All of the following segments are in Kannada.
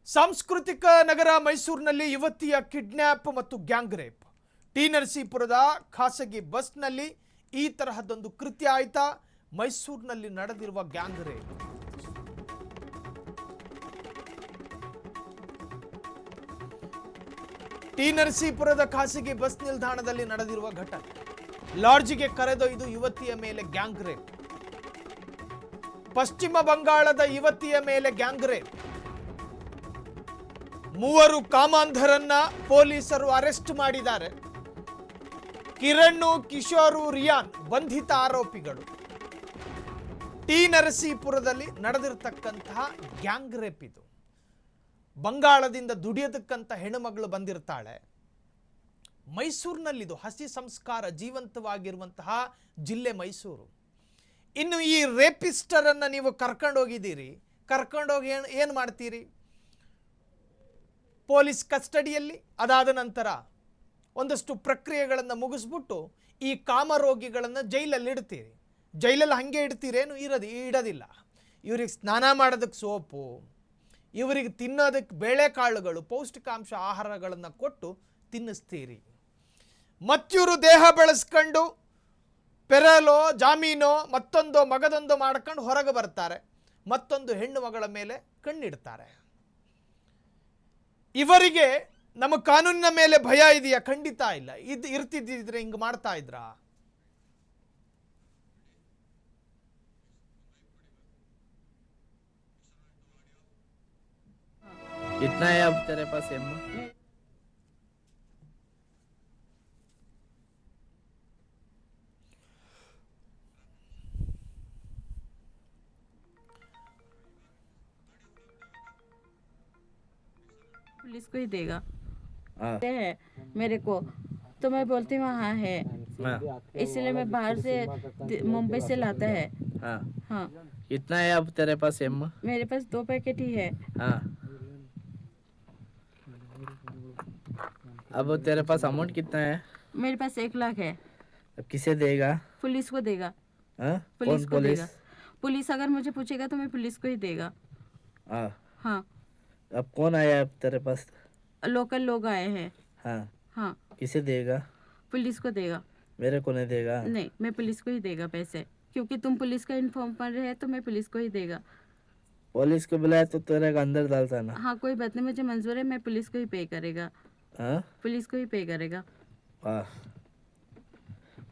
ಸಾಂಸ್ಕೃತಿಕ ನಗರ ಮೈಸೂರಿನಲ್ಲಿ ಯುವತಿಯ ಕಿಡ್ನ್ಯಾಪ್ ಮತ್ತು ಗ್ಯಾಂಗ್ ರೇಪ್. ಟಿ ನರಸೀಪುರದ ಖಾಸಗಿ ಬಸ್ನಲ್ಲಿ ಈ ತರಹದೊಂದು ಕೃತ್ಯ ಆಯ್ತಾ? ಮೈಸೂರಿನಲ್ಲಿ ನಡೆದಿರುವ ಗ್ಯಾಂಗ್ ರೇಪ್. ಟಿ ನರಸೀಪುರದ ಖಾಸಗಿ ಬಸ್ ನಿಲ್ದಾಣದಲ್ಲಿ ನಡೆದಿರುವ ಘಟನೆ. ಲಾಡ್ಜ್ಗೆ ಕರೆದೊಯ್ದು ಯುವತಿಯ ಮೇಲೆ ಗ್ಯಾಂಗ್ ರೇಪ್. ಪಶ್ಚಿಮ ಬಂಗಾಳದ ಯುವತಿಯ ಮೇಲೆ ಗ್ಯಾಂಗ್ ರೇಪ್. ಮೂವರು ಕಾಮಾಂಧರನ್ನ ಪೊಲೀಸರು ಅರೆಸ್ಟ್ ಮಾಡಿದ್ದಾರೆ. ಕಿರಣ್, ಕಿಶೋರ್, ರಿಯಾನ್ ಬಂಧಿತ ಆರೋಪಿಗಳು. ಟಿ ನರಸೀಪುರದಲ್ಲಿ ನಡೆದಿರತಕ್ಕಂತಹ ಗ್ಯಾಂಗ್ ರೇಪ್ ಇದು. ಬಂಗಾಳದಿಂದ ದುಡಿಯೋದಕ್ಕಂತ ಹೆಣ್ಣುಮಗಳು ಬಂದಿರ್ತಾಳೆ. ಮೈಸೂರಿನಲ್ಲಿದು ಹಸಿ ಸಂಸ್ಕಾರ ಜೀವಂತವಾಗಿರುವಂತಹ ಜಿಲ್ಲೆ ಮೈಸೂರು. ಇನ್ನು ಈ ರೇಪಿಸ್ಟರನ್ನು ನೀವು ಕರ್ಕೊಂಡೋಗಿದ್ದೀರಿ. ಕರ್ಕೊಂಡೋಗಿ ಏನು ಮಾಡ್ತೀರಿ? ಪೊಲೀಸ್ ಕಸ್ಟಡಿಯಲ್ಲಿ. ಅದಾದ ನಂತರ ಒಂದಷ್ಟು ಪ್ರಕ್ರಿಯೆಗಳನ್ನು ಮುಗಿಸ್ಬಿಟ್ಟು ಈ ಕಾಮರೋಗಿಗಳನ್ನು ಜೈಲಲ್ಲಿ ಇಡ್ತೀರಿ. ಜೈಲಲ್ಲಿ ಹಾಗೆ ಇಡ್ತೀರೇನು? ಇಡೋದಿಲ್ಲ. ಇವ್ರಿಗೆ ಸ್ನಾನ ಮಾಡೋದಕ್ಕೆ ಸೋಪು, ಇವರಿಗೆ ತಿನ್ನೋದಕ್ಕೆ ಬೇಳೆಕಾಳುಗಳು, ಪೌಷ್ಟಿಕಾಂಶ ಆಹಾರಗಳನ್ನು ಕೊಟ್ಟು ತಿನ್ನಿಸ್ತೀರಿ. ಮತ್ತಿವರು ದೇಹ ಬೆಳೆಸ್ಕೊಂಡು ಪೆರಲೋ ಜಾಮೀನೋ ಮತ್ತೊಂದು ಮಗದೊಂದು ಮಾಡ್ಕೊಂಡು ಹೊರಗೆ ಬರ್ತಾರೆ. ಮತ್ತೊಂದು ಹೆಣ್ಣು ಮಗಳ ಮೇಲೆ ಕಣ್ಣಿಡ್ತಾರೆ. ಇವರಿಗೆ ನಮ್ಮ ಕಾನೂನಿನ ಮೇಲೆ ಭಯ ಇದೆಯಾ? ಖಂಡಿತ ಇಲ್ಲ. ಇರ್ತಿದ್ದಿದ್ರೆ ಹಿಂಗೆ ಮಾಡ್ತಾ ಇದ್ರಾ? इतना है अब तेरे पास एम्मा? पुलिस को ही देगा है मेरे को, तो मैं बोलती हूँ हाँ है, इसलिए मैं बाहर से मुंबई से लाता है। हाँ हाँ इतना है अब तेरे पास एम्मा? मेरे पास 2 पैकेट ही है। हाँ अब तेरे पास अमाउंट कितना है? मेरे पास 1 लाख है। अब किसे देगा? पुलिस को देगा। हाँ पुलिस कौन को पुलिस? देगा। पुलिस अगर मुझे पूछेगा तो मैं पुलिस को ही देगा। हाँ हाँ अब कौन आया अब तेरे पास? लोकल लोग आए हैं। हाँ हाँ किसे देगा? पुलिस को देगा। मेरे को नहीं देगा? नहीं, मैं पुलिस को ही देगा पैसे, क्योंकि तुम पुलिस का इन्फॉर्म कर रहे हैं तो मैं पुलिस को ही देगा। पुलिस को बुलाया तो तेरे को अंदर डालता ना? हाँ कोई बात नहीं, मुझे मंजूर है, मैं पुलिस को ही पे करेगा। हाँ पुलिस को ही पे करेगा। हाँ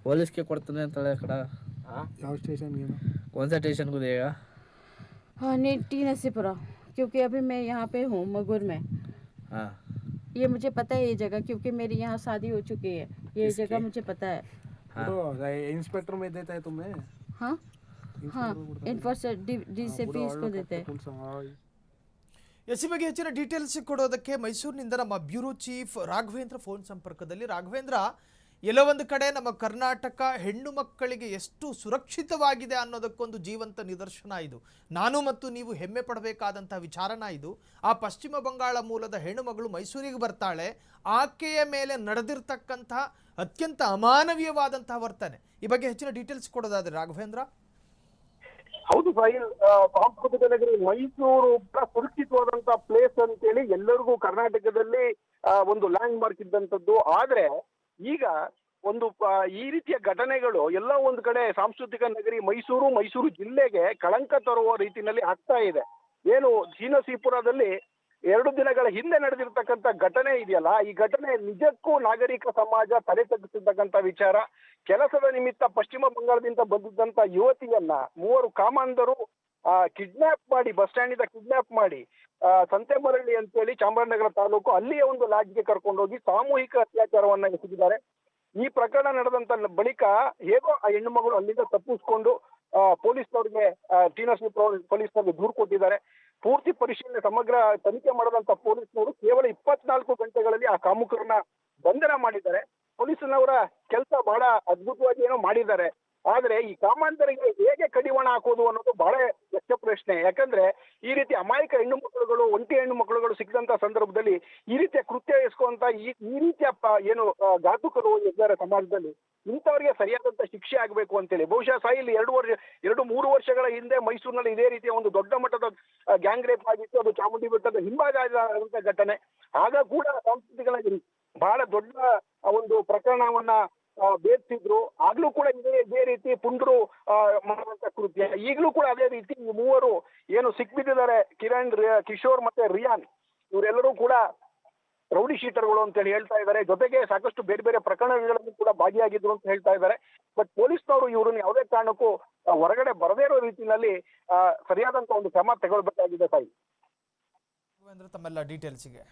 पुलिस के ಕೊಡ್ತಾನೆ ತಲೆ ಕಡ. ಯಾವ ಸ್ಟೇಷನ್ಗೆ? कौन सा स्टेशन को देगा? हाँ नहीं, टी नरसीपुरा, क्योंकि अभी मैं यहाँ पे हूँ मगुर में। हाँ ये मुझे पता है ये जगह, क्योंकि मेरी यहाँ शादी हो चुकी है। ये किसकी? जगह मुझे पता है। हाँ तो इंस्पेक्टर में देता है तुम्हें? हाँ हाँ इन्फोर्सर DCP इसको देते हैं। ಎಸ್ ಬಗ್ಗೆ ಹೆಚ್ಚಿನ ಡೀಟೇಲ್ಸ್ ಕೊಡೋದಕ್ಕೆ ಮೈಸೂರಿನಿಂದ ನಮ್ಮ ಬ್ಯೂರೋ ಚೀಫ್ ರಾಘವೇಂದ್ರ ಫೋನ್ ಸಂಪರ್ಕದಲ್ಲಿ. ರಾಘವೇಂದ್ರ, ಎಲ್ಲೋ ಒಂದು ಕಡೆ ನಮ್ಮ ಕರ್ನಾಟಕ ಹೆಣ್ಣು ಮಕ್ಕಳಿಗೆ ಎಷ್ಟು ಸುರಕ್ಷಿತವಾಗಿದೆ ಅನ್ನೋದಕ್ಕೊಂದು ಜೀವಂತ ನಿದರ್ಶನ ಇದು. ನಾನು ಮತ್ತು ನೀವು ಹೆಮ್ಮೆ ಪಡಬೇಕಾದಂಥ ವಿಚಾರನ ಇದು. ಆ ಪಶ್ಚಿಮ ಬಂಗಾಳ ಮೂಲದ ಹೆಣ್ಣು ಮಗಳು ಮೈಸೂರಿಗೆ ಬರ್ತಾಳೆ. ಆಕೆಯ ಮೇಲೆ ನಡೆದಿರ್ತಕ್ಕಂಥ ಅತ್ಯಂತ ಅಮಾನವೀಯವಾದಂತಹ ವರ್ತನೆ, ಈ ಬಗ್ಗೆ ಹೆಚ್ಚಿನ ಡೀಟೇಲ್ಸ್ ಕೊಡೋದಾದ್ರೆ ರಾಘವೇಂದ್ರ. ಹೌದು ಸಾಹಿಲ್, ಸಾಂಸ್ಕೃತಿಕ ನಗರಿ ಮೈಸೂರು ಸುರಕ್ಷಿತವಾದಂತ ಪ್ಲೇಸ್ ಅಂತೇಳಿ ಎಲ್ಲರಿಗೂ ಕರ್ನಾಟಕದಲ್ಲಿ ಒಂದು ಲ್ಯಾಂಡ್ ಮಾರ್ಕ್ ಇದ್ದಂಥದ್ದು. ಆದ್ರೆ ಈಗ ಒಂದು ಈ ರೀತಿಯ ಘಟನೆಗಳು ಎಲ್ಲ ಒಂದು ಕಡೆ ಸಾಂಸ್ಕೃತಿಕ ನಗರಿ ಮೈಸೂರು ಜಿಲ್ಲೆಗೆ ಕಳಂಕ ತರುವ ರೀತಿಯಲ್ಲಿ ಆಗ್ತಾ ಇದೆ. ಏನು ಟಿ ನರಸೀಪುರದಲ್ಲಿ 2 ದಿನಗಳ ಹಿಂದೆ ನಡೆದಿರ್ತಕ್ಕಂಥ ಘಟನೆ ಇದೆಯಲ್ಲ, ಈ ಘಟನೆ ನಿಜಕ್ಕೂ ನಾಗರಿಕ ಸಮಾಜ ತಲೆ ತಗ್ಗಿಸಿರ್ತಕ್ಕಂಥ ವಿಚಾರ. ಕೆಲಸದ ನಿಮಿತ್ತ ಪಶ್ಚಿಮ ಬಂಗಾಳದಿಂದ ಬಂದಿದ್ದಂತ ಯುವತಿಯನ್ನ 3 ಕಾಮಾಂಧರು ಕಿಡ್ನಾಪ್ ಮಾಡಿ, ಬಸ್ ಸ್ಟ್ಯಾಂಡ್ ಇಂದ ಕಿಡ್ನಾಪ್ ಮಾಡಿ ಸಂತೆಮರಳ್ಳಿ ಅಂತೇಳಿ ಚಾಮರಾಜನಗರ ತಾಲೂಕು ಅಲ್ಲಿಯ ಒಂದು ಲಾಡ್ಜ್ಗೆ ಕರ್ಕೊಂಡೋಗಿ ಸಾಮೂಹಿಕ ಅತ್ಯಾಚಾರವನ್ನ ಎಸಗಿದ್ದಾರೆ. ಈ ಪ್ರಕರಣ ನಡೆದಂತ ಬಳಿಕ ಹೇಗೋ ಆ ಹೆಣ್ಣು ಮಗಳು ಅಲ್ಲಿಂದ ತಪ್ಪಿಸ್ಕೊಂಡು ಪೊಲೀಸ್ನವ್ರಿಗೆ ಟಿ ನರಸೀಪುರ ಪೊಲೀಸ್ನವ್ರಿಗೆ ದೂರು ಕೊಟ್ಟಿದ್ದಾರೆ. ಪೂರ್ತಿ ಪರಿಶೀಲನೆ ಸಮಗ್ರ ತನಿಖೆ ಮಾಡದಂತ ಪೊಲೀಸ್ನವರು ಕೇವಲ 24 ಗಂಟೆಗಳಲ್ಲಿ ಆ ಕಾಮುಕರನ್ನ ಬಂಧನ ಮಾಡಿದ್ದಾರೆ. ಪೊಲೀಸ್ನವರ ಕೆಲಸ ಬಹಳ ಅದ್ಭುತವಾಗಿ ಏನೋ ಮಾಡಿದ್ದಾರೆ. ಆದ್ರೆ ಈ ಕಾಮಾಂಧರಿಗೆ ಹೇಗೆ ಕಡಿವಾಣ ಹಾಕೋದು ಅನ್ನೋದು ಬಹಳ ಯಕ್ಷ ಪ್ರಶ್ನೆ. ಯಾಕಂದ್ರೆ ಈ ರೀತಿ ಅಮಾಯಕ ಹೆಣ್ಣು ಮಕ್ಕಳುಗಳು, ಒಂಟಿ ಹೆಣ್ಣು ಮಕ್ಕಳುಗಳು ಸಿಕ್ಕಂತ ಸಂದರ್ಭದಲ್ಲಿ ಈ ರೀತಿಯ ಕೃತ್ಯ ಎಸ್ಕೊಂತ ಈ ರೀತಿಯ ಏನು ಘಾತುಕರು ಇದ್ದಾರೆ ಸಮಾಜದಲ್ಲಿ, ಇಂಥವರಿಗೆ ಸರಿಯಾದಂತ ಶಿಕ್ಷೆ ಆಗಬೇಕು ಅಂತೇಳಿ ಬಹುಶಃ ಸಾಯಿಲ್ 2-3 ವರ್ಷಗಳ ಹಿಂದೆ ಮೈಸೂರಿನಲ್ಲಿ ಇದೇ ರೀತಿಯ ಒಂದು ದೊಡ್ಡ ಮಟ್ಟದ ಗ್ಯಾಂಗ್ ರೇಪ್ ಆಗಿತ್ತು. ಅದು ಚಾಮುಂಡಿ ಬೆಟ್ಟದ ಹಿಂಭಾಗದ ದುರಂತ ಘಟನೆ. ಆಗ ಕೂಡ ಸಾಂಸ್ಕೃತಿಕ ಬಹಳ ದೊಡ್ಡ ಒಂದು ಪ್ರಕರಣವನ್ನ ಬೇರ್ತಿದ್ರು. ಆಗ್ಲೂ ಕೂಡ ಇದೇ ರೀತಿ ಪುಂಡ್ರು ಮಾಡುವಂತ ಕೃತ್ಯ. ಈಗಲೂ ಕೂಡ ಅದೇ ರೀತಿ ಈ ಮೂವರು ಏನು ಸಿಕ್ಬಿದ್ದಿದ್ದಾರೆ, ಕಿಶೋರ್ ಮತ್ತೆ ರಿಯಾನ್, ಇವರೆಲ್ಲರೂ ಕೂಡ ರೌಡಿ ಶೀಟರ್ಗಳು ಅಂತ ಹೇಳಿ ಹೇಳ್ತಾ ಇದ್ದಾರೆ. ಜೊತೆಗೆ ಸಾಕಷ್ಟು ಬೇರೆ ಬೇರೆ ಪ್ರಕರಣಗಳಲ್ಲಿ ಕೂಡ ಭಾಗಿಯಾಗಿದ್ರು ಅಂತ ಹೇಳ್ತಾ ಇದ್ದಾರೆ. ಬಟ್ ಪೊಲೀಸ್ನವರು ಇವ್ರನ್ನ ಯಾವುದೇ ಕಾರಣಕ್ಕೂ ಹೊರಗಡೆ ಬರದೇ ಇರೋ ರೀತಿಯಲ್ಲಿ ಸರಿಯಾದಂತ ಒಂದು ಕ್ರಮ ತಗೊಳ್ಬೇಕಾಗಿದೆ. ಸಾಯಿ ತಮ್ಮೆಲ್ಲ ಡೀಟೇಲ್ಸ್ಗೆ